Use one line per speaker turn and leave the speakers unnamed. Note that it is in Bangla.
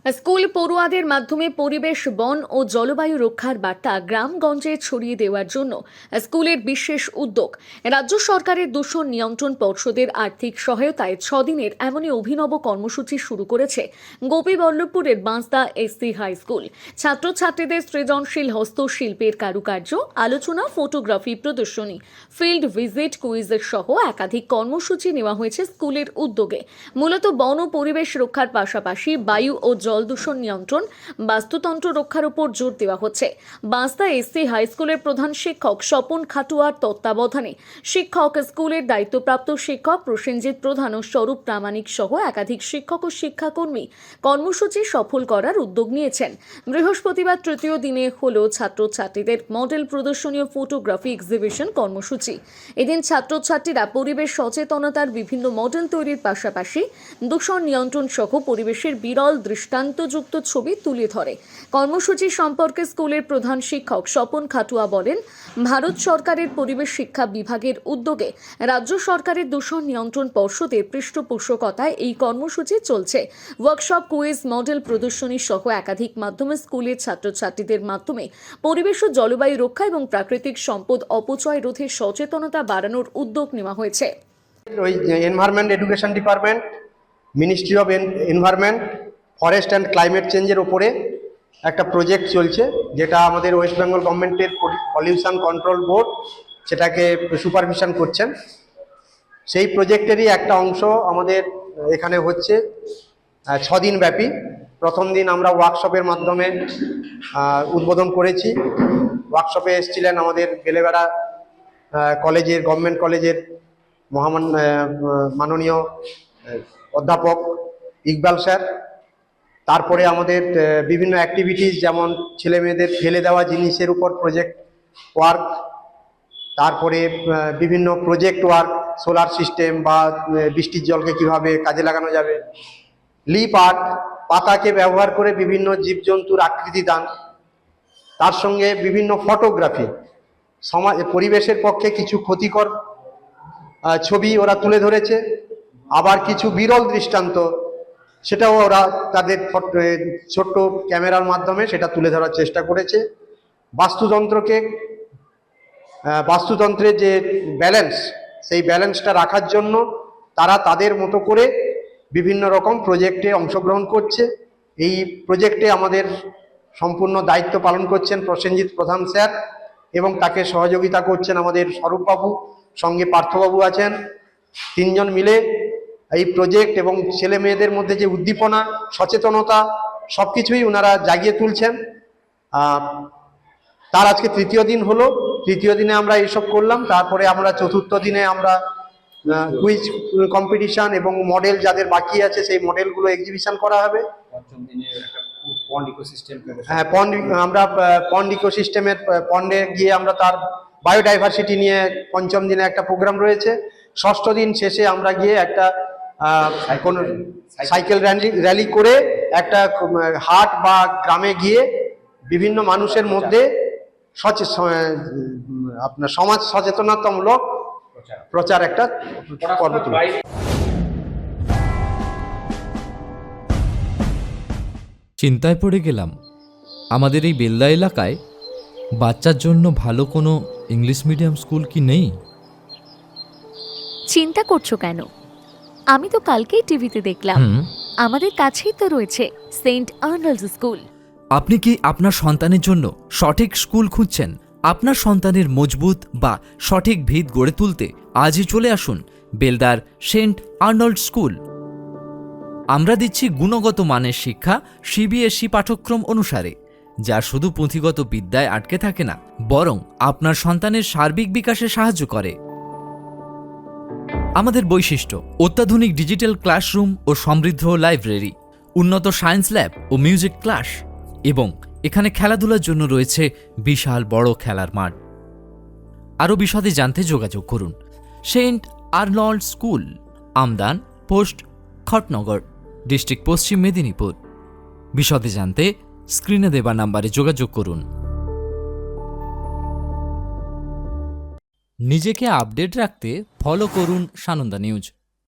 স্কুল পড়ুয়াদের মাধ্যমে পরিবেশ, বন ও জলবায়ু রক্ষার বার্তা গ্রামগঞ্জে ছড়িয়ে দেওয়ার জন্য স্কুলের বিশেষ উদ্যোগ। রাজ্য সরকারের দূষণ নিয়ন্ত্রণ পর্ষদের আর্থিক সহায়তায় 6 দিনের এমনই অভিনব কর্মসূচি শুরু করেছে গোপীবল্লভপুরের বাঁশদা এসসি হাই স্কুল। ছাত্রছাত্রীদের সৃজনশীল হস্তশিল্পের কারুকার্য, আলোচনা, ফটোগ্রাফি প্রদর্শনী, ফিল্ড ভিজিট, কুইজ সহ একাধিক কর্মসূচি নেওয়া হয়েছে স্কুলের উদ্যোগে। মূলত বন ও পরিবেশ রক্ষার পাশাপাশি বায়ু ও জল দূষণ নিয়ন্ত্রণ, বাস্তুতন্ত্র রক্ষার উপর জোর দেওয়া হচ্ছে। বাঁশদা এসসি হাই স্কুলের প্রধান শিক্ষক স্বপন খাটুয়ার তত্ত্বাবধানে শিক্ষক, স্কুলের দায়িত্বপ্রাপ্ত শিক্ষক প্রসেনজিৎ প্রধান ও স্বরূপ প্রামাণিক সহ একাধিক শিক্ষক ও শিক্ষাকর্মী কর্মসূচি সফল করার উদ্যোগ নিয়েছেন। বৃহস্পতিবার তৃতীয় দিনে হল ছাত্রছাত্রীদের মডেল প্রদর্শনী ও ফটোগ্রাফি এক্সিবিশন কর্মসূচি। এদিন ছাত্রছাত্রীরা পরিবেশ সচেতনতার বিভিন্ন মডেল তৈরির পাশাপাশি দূষণ নিয়ন্ত্রণ সহ পরিবেশের বিরল দৃষ্টান্তযুক্ত ছবি তুলে ধরে। কর্মসূচি সম্পর্কে স্কুলের প্রধান শিক্ষক স্বপন খাটুয়া বলেন, ভারত সরকারের পরিবেশ শিক্ষা বিভাগের উদ্যোগে রাজ্য সরকারের দূষণ নিয়ন্ত্রণ পর্ষদের পৃষ্ঠপোষকতায় এই কর্মসূচি চলছে। ওয়ার্কশপ, কুইজ, মডেল প্রদর্শনী সহ একাধিক মাধ্যমে স্কুলের ছাত্রছাত্রীদের মাধ্যমে পরিবেশ ও জলবায়ু রক্ষা এবং প্রাকৃতিক সম্পদ অপচয় রোধে সচেতনতা বাড়ানোর উদ্যোগ নেওয়া হয়েছে।
ওই environment education department, ministry of environment, forest and climate চেঞ্জের ওপরে একটা প্রজেক্ট চলছে, যেটা আমাদের ওয়েস্ট বেঙ্গল গভর্নমেন্টের পলিউশন কন্ট্রোল বোর্ড সেটাকে সুপারভিশন করছেন। সেই প্রজেক্টেরই একটা অংশ আমাদের এখানে হচ্ছে 6 দিন ব্যাপী। প্রথম দিন আমরা ওয়ার্কশপের মাধ্যমে উদ্বোধন করেছি। ওয়ার্কশপে এসেছিলেন আমাদের বেলেবেড়া কলেজের, গভর্নমেন্ট কলেজের মাননীয় অধ্যাপক ইকবাল স্যার। তারপরে আমাদের বিভিন্ন অ্যাক্টিভিটিস, যেমন ছেলে মেয়েদের ফেলে দেওয়া জিনিসের উপর প্রজেক্ট ওয়ার্ক, তারপরে বিভিন্ন প্রজেক্ট ওয়ার্ক, সোলার সিস্টেম বা বৃষ্টির জলকে কিভাবে কাজে লাগানো যাবে, লিপ আর্ট, পাতাকে ব্যবহার করে বিভিন্ন জীবজন্তুর আকৃতি দান, তার সঙ্গে বিভিন্ন ফটোগ্রাফি, পরিবেশের পক্ষে কিছু ক্ষতিকর ছবি ওরা তুলে ধরেছে, আবার কিছু বিরল দৃষ্টান্ত সেটাও ওরা তাদের ছোট্ট ক্যামেরার মাধ্যমে সেটা তুলে ধরার চেষ্টা করেছে। বাস্তুতন্ত্রের যে ব্যালেন্স, সেই ব্যালেন্সটা রাখার জন্য তারা তাদের মতো করে বিভিন্ন রকম প্রজেক্টে অংশগ্রহণ করছে। এই প্রজেক্টে আমাদের সম্পূর্ণ দায়িত্ব পালন করছেন প্রসেনজিৎ প্রধান স্যার, এবং তাকে সহযোগিতা করছেন আমাদের স্বরূপবাবু, সঙ্গে পার্থবাবু আছেন। 3 জন মিলে এই প্রজেক্ট এবং ছেলে মেয়েদের মধ্যে যে উদ্দীপনা, সচেতনতা সবকিছুই ওনারা জাগিয়ে তুলছেন। তার আজকে তৃতীয় দিন হলো। তৃতীয় দিনে আমরা এইসব করলাম। তারপরে আমরা চতুর্থ দিনে আমরা কুইজ কম্পিটিশন এবং মডেল যাদের বাকি আছে সেই মডেলগুলো এক্সিবিশন করা হবে। হ্যাঁ, আমরা পন্ড ইকোসিস্টেমের পন্ডে গিয়ে আমরা তার বায়োডাইভার্সিটি নিয়ে পঞ্চম দিনে একটা প্রোগ্রাম রয়েছে। ষষ্ঠ দিন শেষে আমরা গিয়ে একটা কোন সাইকেল র্যালি করে একটা হাট বা গ্রামে গিয়ে বিভিন্ন মানুষের মধ্যে আপনার সমাজ সচেতনতামূলক প্রচার একটা পর্ব।
চিন্তায় পড়ে গেলাম, আমাদের এই বেলদা এলাকায় বাচ্চার জন্য ভালো কোনো ইংলিশ মিডিয়াম স্কুল কি নেই?
চিন্তা করছো কেন? আমি তো কালকেই টিভিতে দেখলাম, আমাদের কাছেই তো রয়েছে সেন্ট আর্নল্ডস স্কুল।
আপনি কি আপনার সন্তানের জন্য সঠিক স্কুল খুঁজছেন? আপনার সন্তানের মজবুত বা সঠিক ভিত গড়ে তুলতে আজই চলে আসুন বেলদার সেন্ট আর্নল্ড স্কুল। আমরা দিচ্ছি গুণগত মানের শিক্ষা সিবিএসই পাঠ্যক্রম অনুসারে, যা শুধু পুঁথিগত বিদ্যায় আটকে থাকে না, বরং আপনার সন্তানের সার্বিক বিকাশে সাহায্য করে। আমাদের বৈশিষ্ট্য: অত্যাধুনিক ডিজিটাল ক্লাসরুম ও সমৃদ্ধ লাইব্রেরি, উন্নত সায়েন্স ল্যাব ও মিউজিক ক্লাস, এবং এখানে খেলাধুলার জন্য রয়েছে বিশাল বড় খেলার মাঠ। আরও বিশদে জানতে যোগাযোগ করুন Saint Arnold School, Amdan post, Khatnagar, district Paschim Medinipur. বিশদে জানতে স্ক্রিনে দেওয়া নাম্বারে যোগাযোগ করুন।
নিজেকে আপডেট রাখতে ফলো করুন সানন্দা নিউজ।